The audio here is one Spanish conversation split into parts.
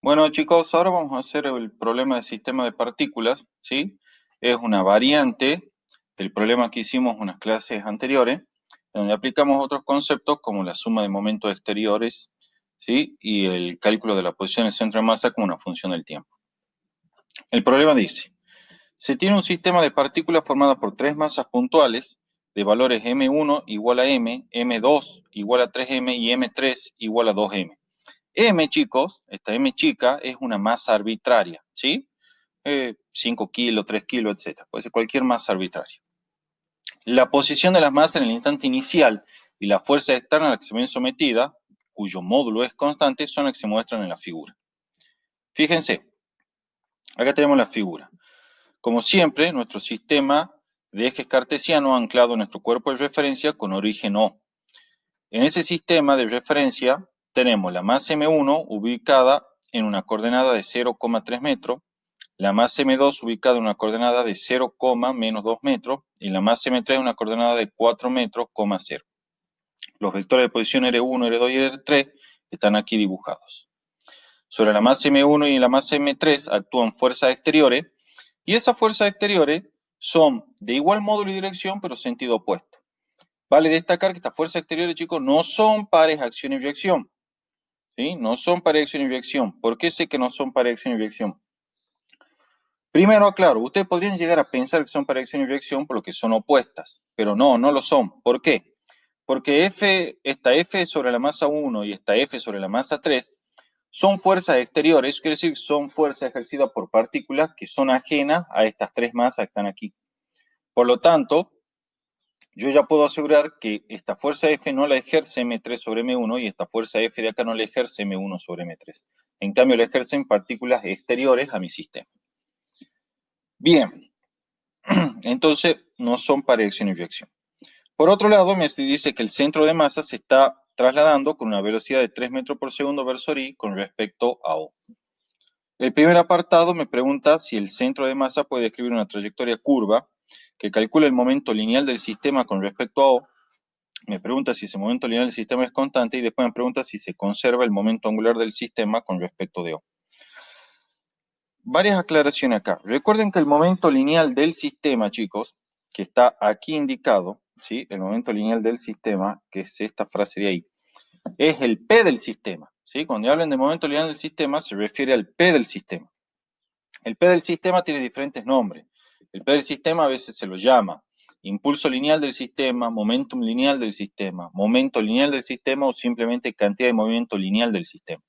Bueno, chicos, ahora vamos a hacer el problema del sistema de partículas, ¿sí? Es una variante del problema que hicimos en unas clases anteriores, donde aplicamos otros conceptos como la suma de momentos exteriores, ¿sí? Y el cálculo de la posición del centro de masa como una función del tiempo. El problema dice, se tiene un sistema de partículas formado por tres masas puntuales de valores m1 igual a m, m2 igual a 3m y m3 igual a 2m. M, chicos, esta M chica es una masa arbitraria, ¿sí? 5 kilos, 3 kilos, etcétera. Puede ser cualquier masa arbitraria. La posición de las masas en el instante inicial y la fuerza externa a la que se ven sometida, cuyo módulo es constante, son las que se muestran en la figura. Fíjense, acá tenemos la figura. Como siempre, nuestro sistema de ejes cartesiano anclado en nuestro cuerpo de referencia con origen O. En ese sistema de referencia tenemos la masa M1 ubicada en una coordenada de 0,3 metros, la masa M2 ubicada en una coordenada de 0, menos 2 metros y la masa M3 en una coordenada de 4 metros, 0. Los vectores de posición R1, R2 y R3 están aquí dibujados. Sobre la masa M1 y la masa M3 actúan fuerzas exteriores y esas fuerzas exteriores son de igual módulo y dirección pero sentido opuesto. Vale destacar que estas fuerzas exteriores, chicos, no son pares acción y reacción. ¿Sí? No son pares acción y reacción. ¿Por qué sé que no son pares acción y reacción? Primero aclaro, ustedes podrían llegar a pensar que son pares acción y reacción por lo que son opuestas, pero no, no lo son. ¿Por qué? Porque esta F sobre la masa 1 y esta F sobre la masa 3 son fuerzas exteriores, eso quiere decir que son fuerzas ejercidas por partículas que son ajenas a estas tres masas que están aquí. Por lo tanto, yo ya puedo asegurar que esta fuerza F no la ejerce M3 sobre M1 y esta fuerza F de acá no la ejerce M1 sobre M3. En cambio, la ejercen partículas exteriores a mi sistema. Bien, entonces no son pares de acción y reacción. Por otro lado, me dice que el centro de masa se está trasladando con una velocidad de 3 metros por segundo versor I con respecto a O. El primer apartado me pregunta si el centro de masa puede describir una trayectoria curva que calcula el momento lineal del sistema con respecto a O. Me pregunta si ese momento lineal del sistema es constante y después me pregunta si se conserva el momento angular del sistema con respecto de O. Varias aclaraciones acá. Recuerden que el momento lineal del sistema, chicos, que está aquí indicado, ¿sí? El momento lineal del sistema, que es esta frase de ahí, es el P del sistema, ¿sí? Cuando hablan de momento lineal del sistema, se refiere al P del sistema. El P del sistema tiene diferentes nombres. El P del sistema a veces se lo llama impulso lineal del sistema, momentum lineal del sistema, momento lineal del sistema o simplemente cantidad de movimiento lineal del sistema.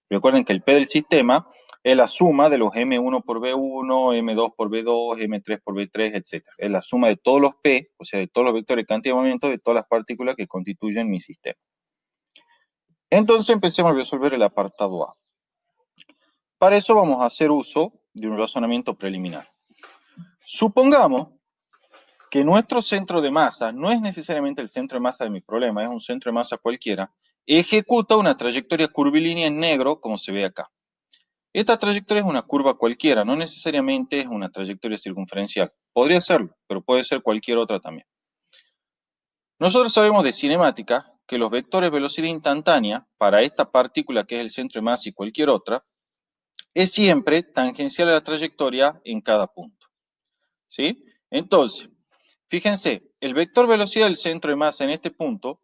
Recuerden que el P del sistema es la suma de los M1 por B1, M2 por B2, M3 por B3, etc. Es la suma de todos los P, o sea, de todos los vectores de cantidad de movimiento de todas las partículas que constituyen mi sistema. Entonces empecemos a resolver el apartado A. Para eso vamos a hacer uso de un razonamiento preliminar. Supongamos que nuestro centro de masa no es necesariamente el centro de masa de mi problema, es un centro de masa cualquiera, ejecuta una trayectoria curvilínea en negro, como se ve acá. Esta trayectoria es una curva cualquiera, no necesariamente es una trayectoria circunferencial. Podría serlo, pero puede ser cualquier otra también. Nosotros sabemos de cinemática que los vectores velocidad instantánea para esta partícula que es el centro de masa y cualquier otra, es siempre tangencial a la trayectoria en cada punto. ¿Sí? Entonces, fíjense, el vector velocidad del centro de masa en este punto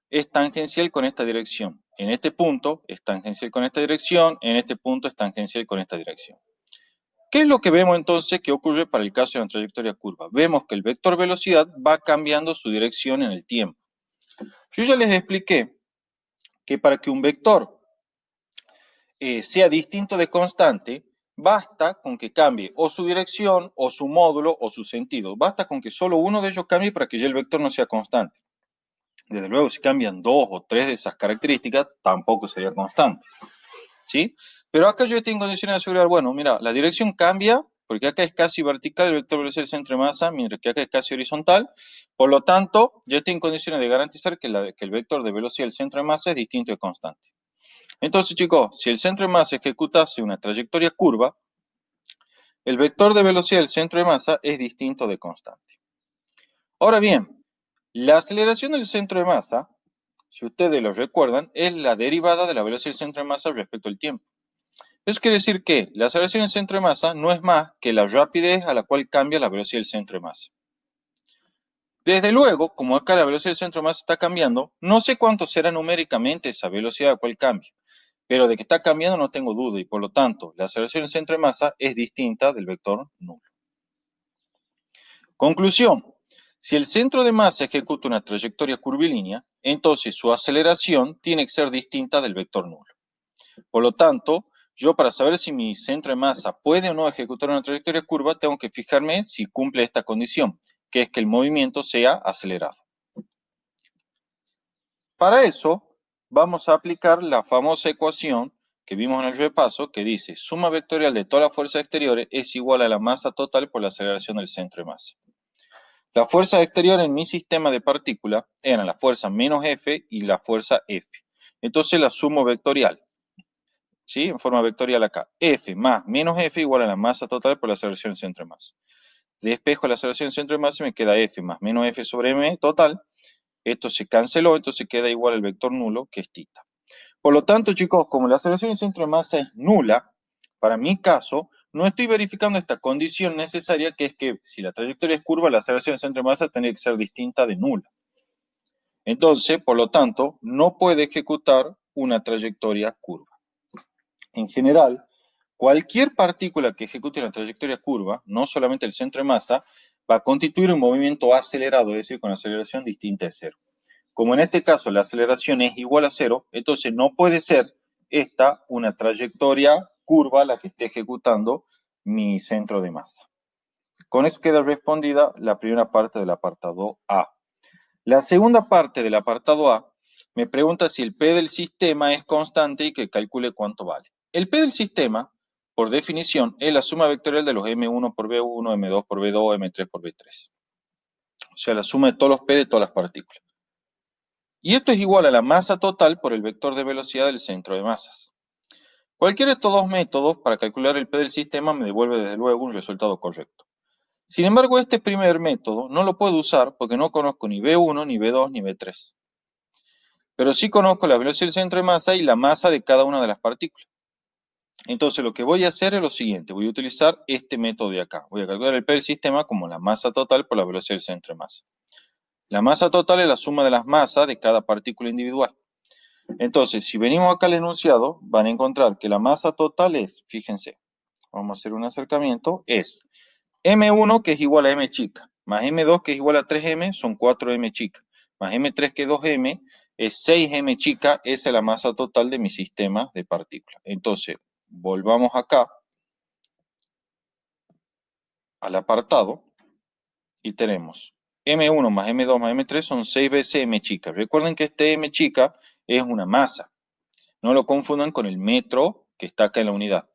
es tangencial con esta dirección. En este punto es tangencial con esta dirección, en este punto es tangencial con esta dirección. ¿Qué es lo que vemos entonces que ocurre para el caso de una trayectoria curva? Vemos que el vector velocidad va cambiando su dirección en el tiempo. Yo ya les expliqué que para que un vector sea distinto de constante, basta con que cambie o su dirección, o su módulo, o su sentido. Basta con que solo uno de ellos cambie para que ya el vector no sea constante. Desde luego, si cambian dos o tres de esas características, tampoco sería constante. ¿Sí? Pero acá yo estoy en condiciones de asegurar, bueno, mira, la dirección cambia, porque acá es casi vertical el vector velocidad del centro de masa, mientras que acá es casi horizontal. Por lo tanto, yo estoy en condiciones de garantizar que el vector de velocidad del centro de masa es distinto de constante. Entonces, chicos, si el centro de masa ejecutase una trayectoria curva, el vector de velocidad del centro de masa es distinto de constante. Ahora bien, la aceleración del centro de masa, si ustedes lo recuerdan, es la derivada de la velocidad del centro de masa respecto al tiempo. Eso quiere decir que la aceleración del centro de masa no es más que la rapidez a la cual cambia la velocidad del centro de masa. Desde luego, como acá la velocidad del centro de masa está cambiando, no sé cuánto será numéricamente esa velocidad a la cual cambia, pero de que está cambiando no tengo duda y por lo tanto la aceleración del centro de masa es distinta del vector nulo. Conclusión, si el centro de masa ejecuta una trayectoria curvilínea, entonces su aceleración tiene que ser distinta del vector nulo. Por lo tanto, yo para saber si mi centro de masa puede o no ejecutar una trayectoria curva, tengo que fijarme si cumple esta condición, que es que el movimiento sea acelerado. Para eso, vamos a aplicar la famosa ecuación que vimos en el repaso, que dice suma vectorial de todas las fuerzas exteriores es igual a la masa total por la aceleración del centro de masa. Las fuerzas exteriores en mi sistema de partículas eran la fuerza menos F y la fuerza F. Entonces la sumo vectorial, ¿sí? En forma vectorial acá. F más menos F igual a la masa total por la aceleración del centro de masa. Despejo la aceleración del centro de masa y me queda F más menos F sobre M total. Esto se canceló, entonces queda igual al vector nulo, que es tita. Por lo tanto, chicos, como la aceleración del centro de masa es nula, para mi caso, no estoy verificando esta condición necesaria, que es que si la trayectoria es curva, la aceleración del centro de masa tendría que ser distinta de nula. Entonces, por lo tanto, no puede ejecutar una trayectoria curva. En general, cualquier partícula que ejecute una trayectoria curva, no solamente el centro de masa, va a constituir un movimiento acelerado, es decir, con aceleración distinta de cero. Como en este caso la aceleración es igual a cero, entonces no puede ser esta una trayectoria curva la que esté ejecutando mi centro de masa. Con eso queda respondida la primera parte del apartado A. La segunda parte del apartado A me pregunta si el P del sistema es constante y que calcule cuánto vale. El P del sistema, por definición, es la suma vectorial de los M1 por V1, M2 por V2, M3 por V3. O sea, la suma de todos los P de todas las partículas. Y esto es igual a la masa total por el vector de velocidad del centro de masas. Cualquiera de estos dos métodos para calcular el P del sistema me devuelve desde luego un resultado correcto. Sin embargo, este primer método no lo puedo usar porque no conozco ni V1, ni V2, ni V3. Pero sí conozco la velocidad del centro de masa y la masa de cada una de las partículas. Entonces lo que voy a hacer es lo siguiente, voy a utilizar este método de acá. Voy a calcular el P del sistema como la masa total por la velocidad del centro de masa. La masa total es la suma de las masas de cada partícula individual. Entonces, si venimos acá al enunciado, van a encontrar que la masa total es, fíjense, vamos a hacer un acercamiento, es M1 que es igual a M chica, más M2 que es igual a 3M, son 4M chica, más M3 que es 2M, es 6M chica, esa es la masa total de mi sistema de partículas. Entonces, volvamos acá al apartado y tenemos M1 más M2 más M3 son 6 veces M chica. Recuerden que este M chica es una masa. No lo confundan con el metro que está acá en la unidad.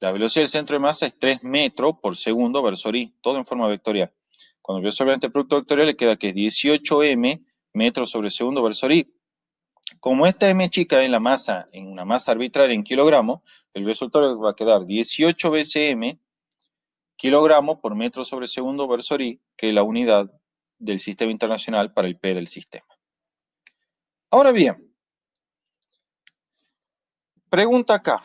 La velocidad del centro de masa es 3 metros por segundo versus i, todo en forma vectorial. Cuando yo resuelvo este producto vectorial le queda que es 18m metros sobre segundo versus i. Como esta m chica es la masa, en una masa arbitraria en kilogramos, el resultado va a quedar 18 veces m kilogramos por metro sobre segundo versus i, que es la unidad del sistema internacional para el P del sistema. Ahora bien, pregunta acá.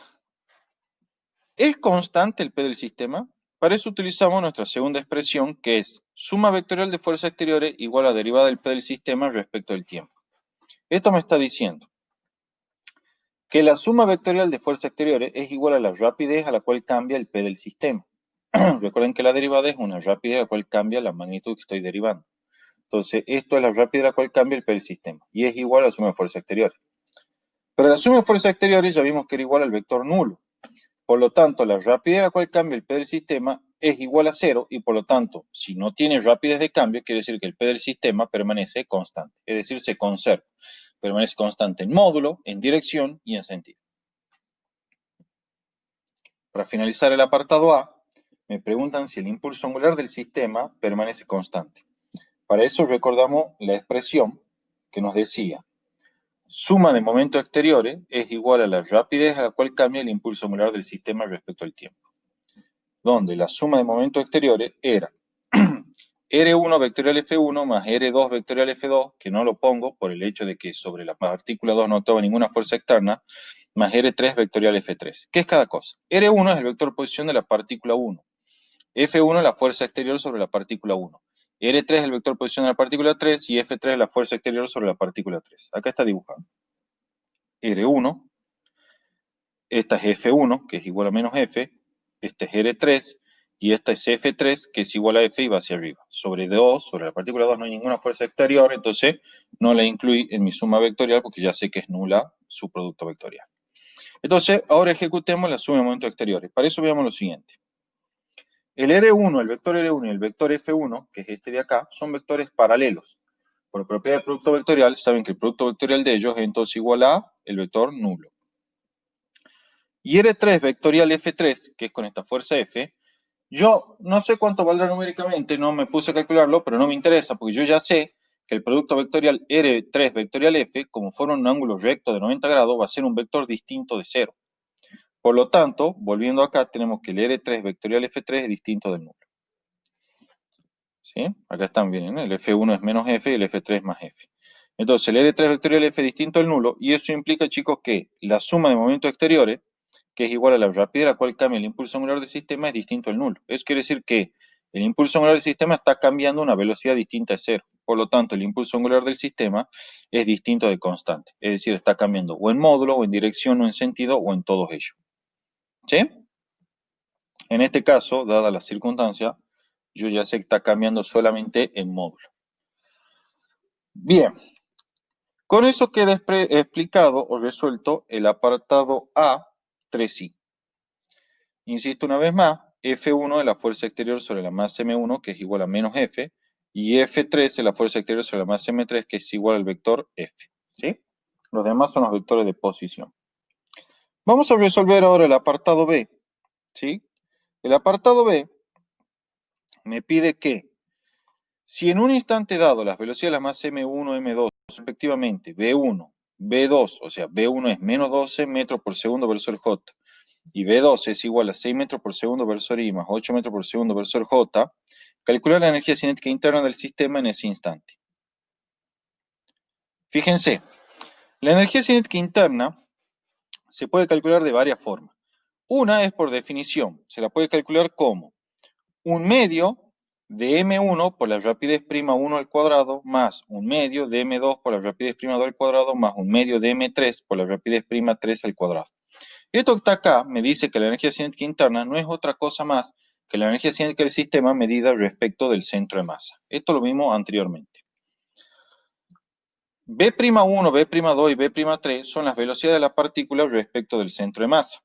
¿Es constante el P del sistema? Para eso utilizamos nuestra segunda expresión, que es suma vectorial de fuerzas exteriores igual a derivada del P del sistema respecto del tiempo. Esto me está diciendo que la suma vectorial de fuerzas exteriores es igual a la rapidez a la cual cambia el P del sistema. Recuerden que la derivada es una rapidez a la cual cambia la magnitud que estoy derivando. Entonces, esto es la rapidez a la cual cambia el P del sistema, y es igual a la suma de fuerzas exteriores. Pero la suma de fuerzas exteriores ya vimos que era igual al vector nulo. Por lo tanto, la rapidez a la cual cambia el P del sistema es igual a cero y por lo tanto, si no tiene rapidez de cambio, quiere decir que el P del sistema permanece constante, es decir, se conserva. Permanece constante en módulo, en dirección y en sentido. Para finalizar el apartado A, me preguntan si el impulso angular del sistema permanece constante. Para eso recordamos la expresión que nos decía suma de momentos exteriores es igual a la rapidez a la cual cambia el impulso angular del sistema respecto al tiempo, donde la suma de momentos exteriores era R1 vectorial F1 más R2 vectorial F2, que no lo pongo por el hecho de que sobre la partícula 2 no actúa ninguna fuerza externa, más R3 vectorial F3. ¿Qué es cada cosa? R1 es el vector de posición de la partícula 1. F1 es la fuerza exterior sobre la partícula 1. R3 es el vector de posición de la partícula 3 y F3 es la fuerza exterior sobre la partícula 3. Acá está dibujado. R1, esta es F1, que es igual a menos F, este es R3, y esta es F3, que es igual a F y va hacia arriba. Sobre 2, sobre la partícula 2 no hay ninguna fuerza exterior, entonces no la incluí en mi suma vectorial porque ya sé que es nula su producto vectorial. Entonces, ahora ejecutemos la suma de momentos exteriores. Para eso veamos lo siguiente. El R1, el vector R1 y el vector F1, que es este de acá, son vectores paralelos. Por propiedad del producto vectorial, saben que el producto vectorial de ellos es entonces igual a el vector nulo. Y R3 vectorial F3, que es con esta fuerza F, yo no sé cuánto valdrá numéricamente, no me puse a calcularlo, pero no me interesa, porque yo ya sé que el producto vectorial R3 vectorial F, como forma un ángulo recto de 90 grados, va a ser un vector distinto de 0. Por lo tanto, volviendo acá, tenemos que el R3 vectorial F3 es distinto del nulo. ¿Sí? Acá están bien, ¿no? El F1 es menos F y el F3 es más F. Entonces, el R3 vectorial F es distinto al nulo, y eso implica, chicos, que la suma de momentos exteriores, que es igual a la rapidez a la cual cambia el impulso angular del sistema, es distinto al nulo. Eso quiere decir que el impulso angular del sistema está cambiando a una velocidad distinta a cero. Por lo tanto, el impulso angular del sistema es distinto de constante. Es decir, está cambiando o en módulo, o en dirección, o en sentido, o en todos ellos. ¿Sí? En este caso, dada la circunstancia, yo ya sé que está cambiando solamente en módulo. Bien, con eso queda explicado o resuelto el apartado A 3i. Insisto una vez más, F1 es la fuerza exterior sobre la masa M1, que es igual a menos F, y F3 es la fuerza exterior sobre la masa M3, que es igual al vector F. ¿Sí? Los demás son los vectores de posición. Vamos a resolver ahora el apartado B. ¿Sí? El apartado B me pide que si en un instante dado las velocidades de la masa M1 y M2 respectivamente V1, V2, o sea, V1 es menos 12 metros por segundo versor J, y V2 es igual a 6 metros por segundo versor I más 8 metros por segundo versor J, calcular la energía cinética interna del sistema en ese instante. Fíjense, la energía cinética interna se puede calcular de varias formas. Una es por definición, se la puede calcular como un medio de M1 por la rapidez prima 1 al cuadrado más un medio de M2 por la rapidez prima 2 al cuadrado más un medio de M3 por la rapidez prima 3 al cuadrado. Esto que está acá me dice que la energía cinética interna no es otra cosa más que la energía cinética del sistema medida respecto del centro de masa. Esto lo vimos anteriormente. B'1, B'2 y B'3 son las velocidades de las partículas respecto del centro de masa.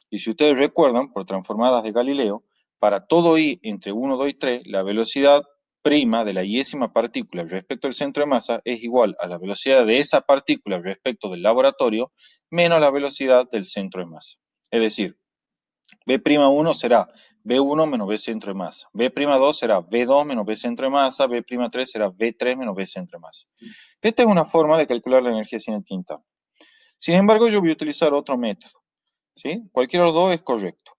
Y si ustedes recuerdan, por transformadas de Galileo, para todo i entre 1, 2 y 3, la velocidad prima de la iésima partícula respecto al centro de masa es igual a la velocidad de esa partícula respecto del laboratorio menos la velocidad del centro de masa. Es decir, B'1 será B1 menos B centro de masa. B'2 será B2 menos B centro de masa. B'3 será B3 menos B centro de masa. Esta es una forma de calcular la energía cinética interna. Sin embargo, yo voy a utilizar otro método. ¿Sí? Cualquiera de los dos es correcto.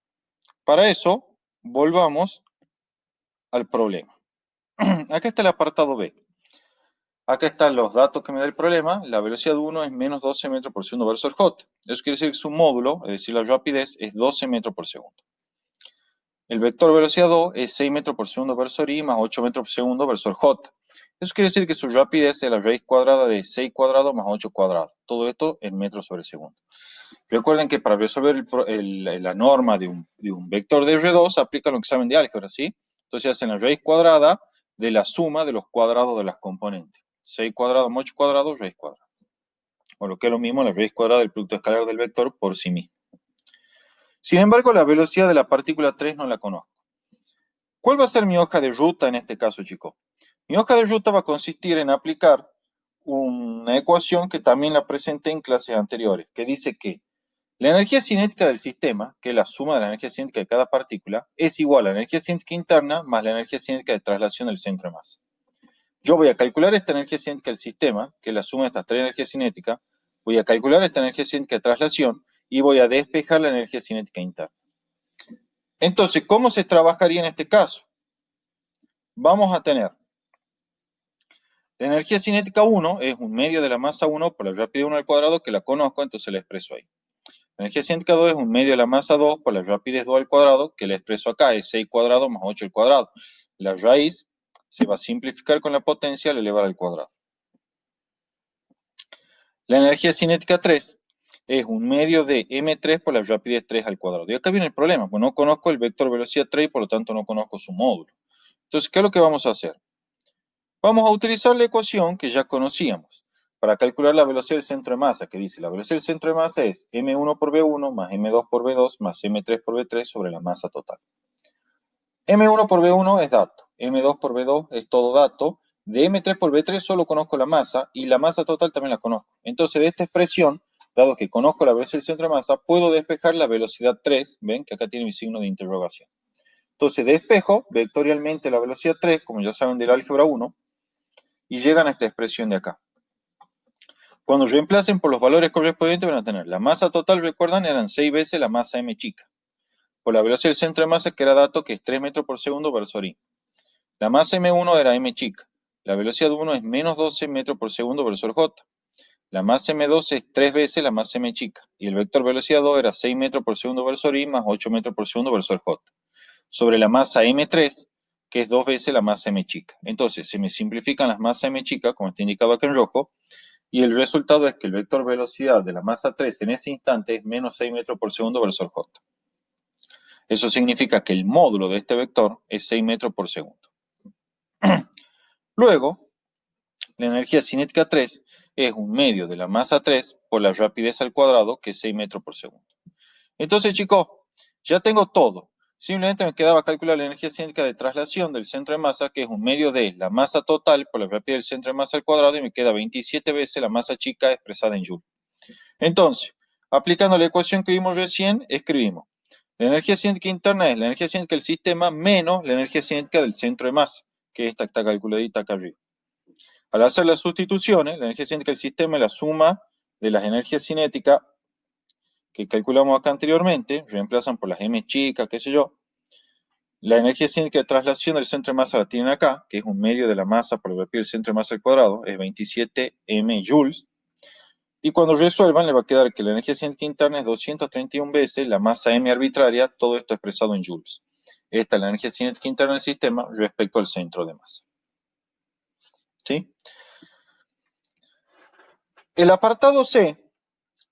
Para eso, volvamos al problema. Acá está el apartado B. Acá están los datos que me da el problema. La velocidad de 1 es menos 12 metros por segundo versor J. Eso quiere decir que su módulo, es decir, la rapidez, es 12 metros por segundo. El vector velocidad 2 es 6 metros por segundo versor I más 8 metros por segundo versor J. Eso quiere decir que su rapidez es la raíz cuadrada de 6 cuadrados más 8 cuadrados. Todo esto en metros sobre segundo. Recuerden que para resolver la norma de un vector de R2 se aplica los exámenes de álgebra, ¿sí? Entonces hacen la raíz cuadrada de la suma de los cuadrados de las componentes. 6 cuadrados más 8 cuadrados, raíz cuadrada. O lo que es lo mismo, la raíz cuadrada del producto escalar del vector por sí mismo. Sin embargo, la velocidad de la partícula 3 no la conozco. ¿Cuál va a ser mi hoja de ruta en este caso, chicos? Mi hoja de ruta va a consistir en aplicar una ecuación que también la presenté en clases anteriores, que dice que la energía cinética del sistema, que es la suma de la energía cinética de cada partícula, es igual a la energía cinética interna más la energía cinética de traslación del centro de masa. Yo voy a calcular esta energía cinética del sistema, que es la suma de estas tres energías cinéticas, voy a calcular esta energía cinética de traslación y voy a despejar la energía cinética interna. Entonces, ¿cómo se trabajaría en este caso? Vamos a tener la energía cinética 1 es un medio de la masa 1 por la rapidez 1 al cuadrado, que la conozco, entonces la expreso ahí. La energía cinética 2 es un medio de la masa 2 por la rapidez 2 al cuadrado, que le expreso acá, es 6 cuadrado más 8 al cuadrado. La raíz se va a simplificar con la potencia al elevar al cuadrado. La energía cinética 3 es un medio de m3 por la rapidez 3 al cuadrado. Y acá viene el problema, pues no conozco el vector velocidad 3 y por lo tanto no conozco su módulo. Entonces, ¿qué es lo que vamos a hacer? Vamos a utilizar la ecuación que ya conocíamos para calcular la velocidad del centro de masa, que dice la velocidad del centro de masa es m1 por v1 más m2 por v2 más m3 por v3 sobre la masa total. m1 por v1 es dato, m2 por v2 es todo dato, de m3 por v3 solo conozco la masa y la masa total también la conozco. Entonces, de esta expresión, dado que conozco la velocidad del centro de masa, puedo despejar la velocidad 3, ven que acá tiene mi signo de interrogación. Entonces, despejo vectorialmente la velocidad 3, como ya saben del álgebra 1, y llegan a esta expresión de acá. Cuando reemplacen por los valores correspondientes van a tener la masa total, recuerdan, eran 6 veces la masa m chica. Por la velocidad del centro de masa, que era dato, que es 3 metros por segundo versus i. La masa m1 era m chica. La velocidad 1 es menos 12 metros por segundo versus j. La masa m2 es 3 veces la masa m chica. Y el vector velocidad 2 era 6 metros por segundo versus i más 8 metros por segundo versus j. Sobre la masa m3, que es 2 veces la masa m chica. Entonces, se me simplifican las masas m chica, como está indicado aquí en rojo, y el resultado es que el vector velocidad de la masa 3 en ese instante es menos 6 metros por segundo versus j. Eso significa que el módulo de este vector es 6 metros por segundo. Luego, la energía cinética 3 es un medio de la masa 3 por la rapidez al cuadrado, que es 6 metros por segundo. Entonces, chicos, ya tengo todo. Simplemente me quedaba calcular la energía cinética de traslación del centro de masa, que es un medio de la masa total por la rapidez del centro de masa al cuadrado, y me queda 27 veces la masa chica expresada en Joule. Entonces, aplicando la ecuación que vimos recién, escribimos: la energía cinética interna es la energía cinética del sistema menos la energía cinética del centro de masa, que esta está calculadita acá arriba. Al hacer las sustituciones, la energía cinética del sistema es la suma de las energías cinéticas que calculamos acá anteriormente, reemplazan por las m chicas, qué sé yo. La energía cinética de traslación del centro de masa la tienen acá, que es un medio de la masa por el rapidez del centro de masa al cuadrado, es 27 m joules. Y cuando resuelvan, le va a quedar que la energía cinética interna es 231 veces la masa m arbitraria, todo esto expresado en joules. Esta es la energía cinética interna del sistema respecto al centro de masa. ¿Sí? El apartado C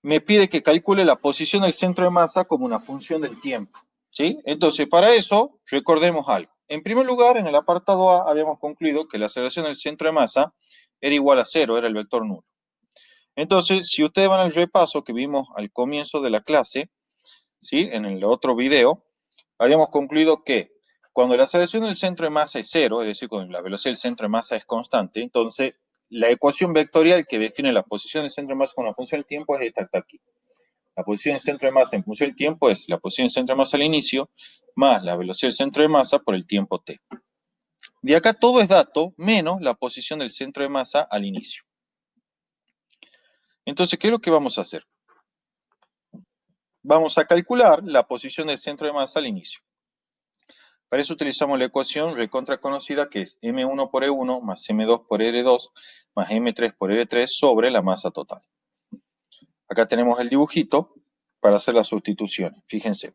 me pide que calcule la posición del centro de masa como una función del tiempo. ¿Sí? Entonces, para eso, recordemos algo. En primer lugar, en el apartado A habíamos concluido que la aceleración del centro de masa era igual a 0, era el vector nulo. Entonces, si ustedes van al repaso que vimos al comienzo de la clase, ¿sí? En el otro video, habíamos concluido que cuando la aceleración del centro de masa es 0, es decir, cuando la velocidad del centro de masa es constante, entonces la ecuación vectorial que define la posición del centro de masa con la función del tiempo es esta que está aquí. La posición del centro de masa en función del tiempo es la posición del centro de masa al inicio más la velocidad del centro de masa por el tiempo t. De acá todo es dato menos la posición del centro de masa al inicio. Entonces, ¿qué es lo que vamos a hacer? Vamos a calcular la posición del centro de masa al inicio. Para eso utilizamos la ecuación recontra conocida, que es m1 por e1 más m2 por r2 más m3 por r3 sobre la masa total. Acá tenemos el dibujito para hacer las sustituciones. Fíjense.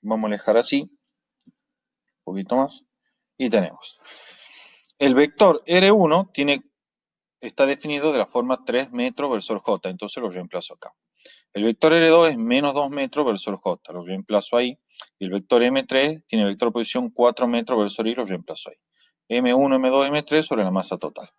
Vamos a alejar así, un poquito más, y tenemos. El vector R1 está definido de la forma 3 metros versus J, entonces lo reemplazo acá. El vector R2 es menos 2 metros versus J, lo reemplazo ahí. Y el vector M3 tiene vector posición 4 metros versus I, lo reemplazo ahí. M1, M2, M3 sobre la masa total.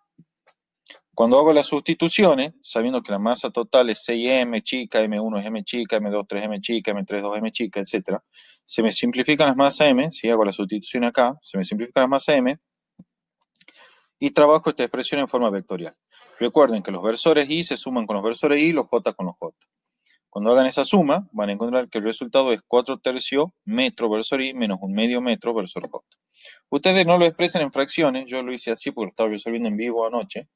Cuando hago las sustituciones, sabiendo que la masa total es 6M chica, M1 es M chica, M2 3M chica, M3 2M chica, etc., se me simplifican las masas M, si hago la sustitución acá, se me simplifican las masas M, y trabajo esta expresión en forma vectorial. Recuerden que los versores I se suman con los versores I y los J con los J. Cuando hagan esa suma, van a encontrar que el resultado es 4/3 metro versor I menos 1/2 metro versor J. Ustedes no lo expresen en fracciones, yo lo hice así porque lo estaba resolviendo en vivo anoche.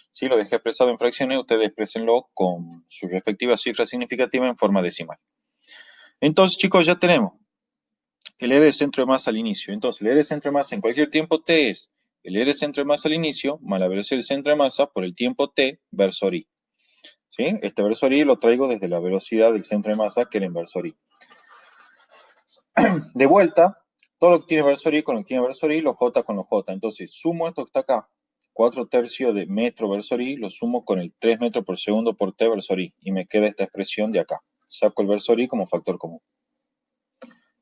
Si lo dejé expresado en fracciones, ustedes expresenlo con su respectiva cifra significativa en forma decimal. Entonces, chicos, ya tenemos el R de centro de masa al inicio. Entonces, el R de centro de masa en cualquier tiempo t es el R de centro de masa al inicio más la velocidad del centro de masa por el tiempo t versor I. ¿sí? Este versor Y lo traigo desde la velocidad del centro de masa, que era inversor Y. De vuelta, todo lo que tiene versor Y con lo que tiene versor Y, los J con los J. Entonces, sumo esto que está acá, 4/3 de metro versor Y, lo sumo con el 3 metros por segundo por T versor Y, y me queda esta expresión de acá. Saco el versor Y como factor común.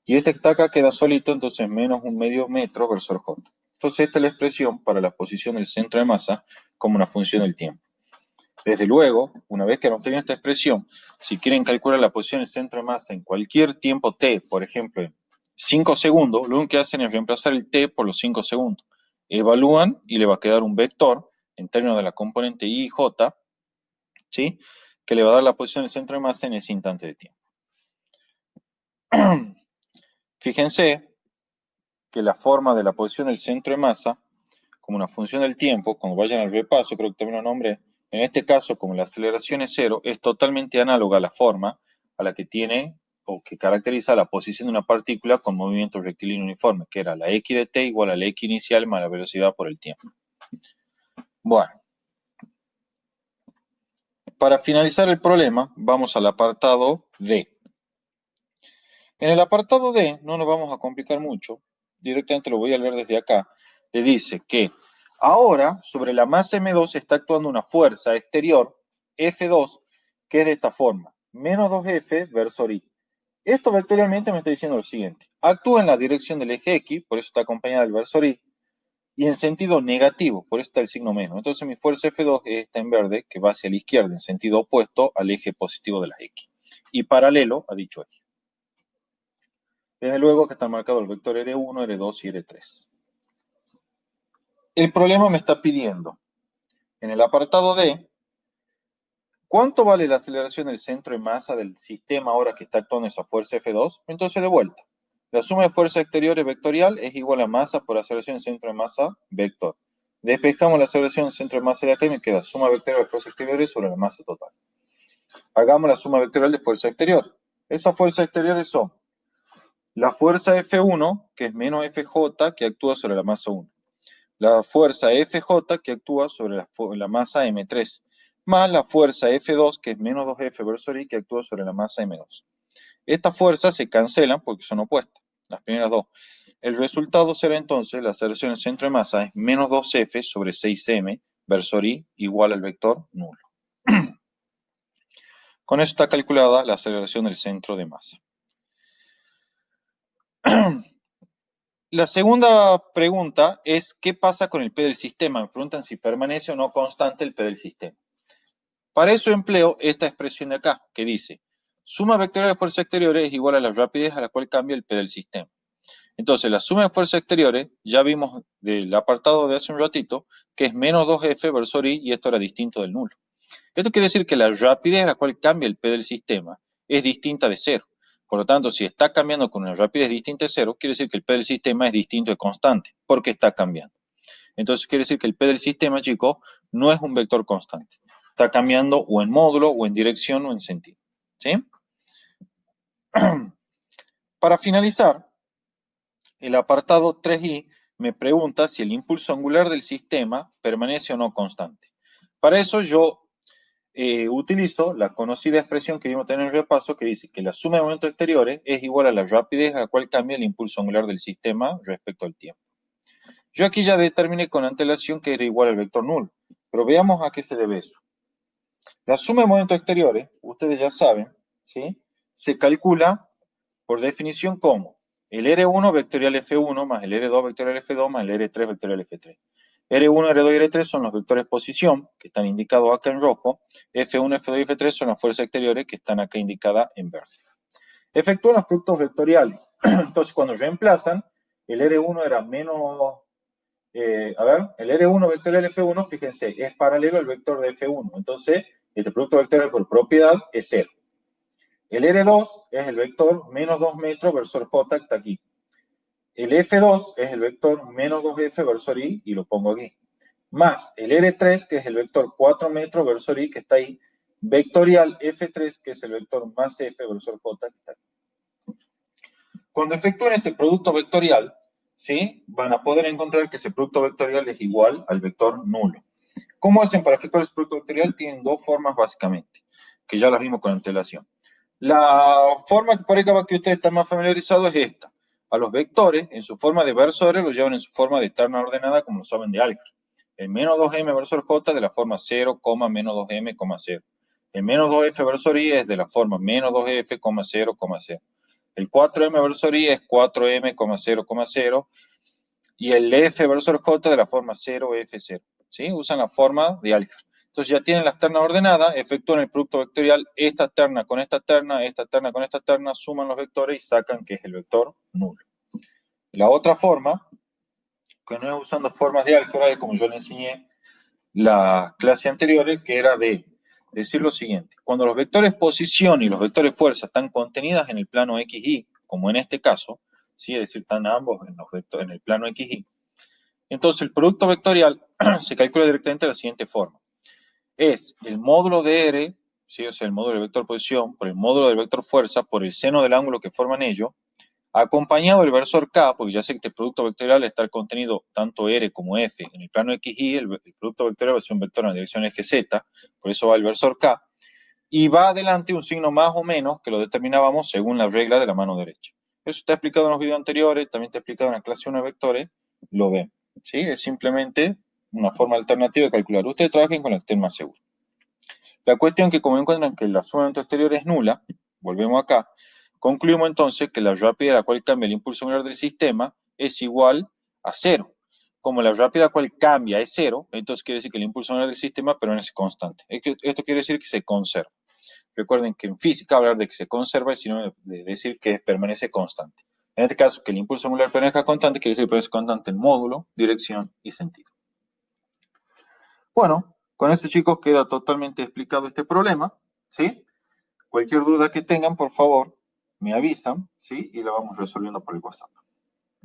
Y este que está acá queda solito, entonces menos un medio metro versor J. Entonces, esta es la expresión para la posición del centro de masa como una función del tiempo. Desde luego, una vez que han obtenido esta expresión, si quieren calcular la posición del centro de masa en cualquier tiempo t, por ejemplo, en 5 segundos, lo único que hacen es reemplazar el t por los 5 segundos. Evalúan y le va a quedar un vector en términos de la componente I y J, ¿sí? Que le va a dar la posición del centro de masa en ese instante de tiempo. Fíjense que la forma de la posición del centro de masa, como una función del tiempo, cuando vayan al repaso, creo que también lo nombré, en este caso, como la aceleración es cero, es totalmente análoga a la forma a la que tiene o que caracteriza la posición de una partícula con movimiento rectilíneo uniforme, que era la x de t igual a la x inicial más la velocidad por el tiempo. Bueno, para finalizar el problema, vamos al apartado D. En el apartado D no nos vamos a complicar mucho, directamente lo voy a leer desde acá. Le dice que ahora sobre la masa M2 está actuando una fuerza exterior, F2, que es de esta forma, menos 2F versor I. Esto vectorialmente me está diciendo lo siguiente: actúa en la dirección del eje X, por eso está acompañada del versor Y, y en sentido negativo, por eso está el signo menos. Entonces mi fuerza F2 es esta en verde, que va hacia la izquierda, en sentido opuesto al eje positivo de la X, y paralelo a dicho eje. Desde luego que está marcado el vector R1, R2 y R3. El problema me está pidiendo, en el apartado D, ¿cuánto vale la aceleración del centro de masa del sistema ahora que está actuando esa fuerza F2? Entonces, de vuelta, la suma de fuerza exteriores vectorial es igual a masa por aceleración del centro de masa vector. Despejamos la aceleración del centro de masa de acá y me queda suma vectorial de fuerzas exteriores sobre la masa total. Hagamos la suma vectorial de fuerza exterior. Esas fuerzas exteriores son la fuerza F1, que es menos FJ, que actúa sobre la masa 1. La fuerza FJ, que actúa sobre la masa M3, más la fuerza F2, que es menos 2F versor I, que actúa sobre la masa M2. Estas fuerzas se cancelan porque son opuestas, las primeras dos. El resultado será entonces, la aceleración del centro de masa es menos 2F sobre 6M versor I igual al vector nulo. Con eso está calculada la aceleración del centro de masa. La segunda pregunta es, ¿qué pasa con el P del sistema? Me preguntan si permanece o no constante el P del sistema. Para eso empleo esta expresión de acá, que dice, suma vectorial de fuerzas exteriores es igual a la rapidez a la cual cambia el P del sistema. Entonces, la suma de fuerzas exteriores, ya vimos del apartado de hace un ratito, que es menos 2F versor I, y esto era distinto del nulo. Esto quiere decir que la rapidez a la cual cambia el P del sistema es distinta de cero. Por lo tanto, si está cambiando con una rapidez distinta de cero, quiere decir que el P del sistema es distinto de constante, porque está cambiando. Entonces quiere decir que el P del sistema, chicos, no es un vector constante. Está cambiando o en módulo, o en dirección, o en sentido. ¿Sí? Para finalizar, el apartado 3i me pregunta si el impulso angular del sistema permanece o no constante. Para eso yo utilizo la conocida expresión que vimos a tener en el repaso, que dice que la suma de momentos exteriores es igual a la rapidez a la cual cambia el impulso angular del sistema respecto al tiempo. Yo aquí ya determiné con antelación que era igual al vector nulo, pero veamos a qué se debe eso. La suma de momentos exteriores, ustedes ya saben, ¿sí? Se calcula por definición como el R1 vectorial F1 más el R2 vectorial F2 más el R3 vectorial F3. R1, R2 y R3 son los vectores posición, que están indicados acá en rojo. F1, F2 y F3 son las fuerzas exteriores, que están acá indicadas en verde. Efectúan los productos vectoriales. Entonces, cuando reemplazan, el R1 era menos... el R1 vectorial F1, fíjense, es paralelo al vector de F1. Entonces, este producto vectorial por propiedad es 0. El R2 es el vector menos 2 metros versor J, que está aquí. El F2 es el vector menos 2F versor I, y lo pongo aquí. Más el R3, que es el vector 4 metros versor I, que está ahí. Vectorial F3, que es el vector más F versor J, que está aquí. Cuando efectúen este producto vectorial, ¿sí? Van a poder encontrar que ese producto vectorial es igual al vector nulo. ¿Cómo hacen para efectuar el producto vectorial? Tienen dos formas básicamente, que ya las vimos con antelación. La forma que parezca que ustedes están más familiarizados es esta. A los vectores, en su forma de versores, los llevan en su forma de terna ordenada, como lo saben de álgebra. El menos 2m versor j de la forma 0, menos 2m, 0. El menos 2f versor i es de la forma menos 2f, 0, 0. El 4m versor i es 4m, 0, 0. Y el f versor j de la forma 0f0. ¿Sí? Usan la forma de álgebra. Entonces ya tienen las ternas ordenadas, efectúan el producto vectorial, esta terna con esta terna con esta terna, suman los vectores y sacan que es el vector nulo. La otra forma, que no es usando formas de álgebra, es como yo le enseñé las clases anteriores, que era de decir lo siguiente. Cuando los vectores posición y los vectores fuerza están contenidas en el plano XY, como en este caso, ¿sí? Es decir, están ambos en el plano XY, entonces el producto vectorial se calcula directamente de la siguiente forma. Es el módulo de R, ¿sí? O sea, el módulo del vector posición, por el módulo del vector fuerza, por el seno del ángulo que forman ellos, acompañado del versor K, porque ya sé que este producto vectorial está contenido tanto R como F en el plano XY, el producto vectorial va a ser un vector en la dirección eje Z, por eso va el versor K, y va adelante un signo más o menos que lo determinábamos según la regla de la mano derecha. Eso está explicado en los videos anteriores, también está explicado en la clase 1 de vectores, lo ven. ¿Sí? Es simplemente una forma alternativa de calcular. Ustedes trabajen con la que estén más seguros. La cuestión es que como encuentran que la suma de exterior es nula, volvemos acá, concluimos entonces que la rapidez a la cual cambia el impulso angular del sistema es igual a cero. Como la rapidez a la cual cambia es cero, entonces quiere decir que el impulso angular del sistema permanece constante. Esto quiere decir que se conserva. Recuerden que en física hablar de que se conserva es sino de decir que permanece constante. En este caso, que el impulso angular permanezca constante quiere decir que permanece constante en módulo, dirección y sentido. Bueno, con esto, chicos, queda totalmente explicado este problema, ¿sí? Cualquier duda que tengan, por favor, me avisan, ¿sí? Y la vamos resolviendo por el WhatsApp.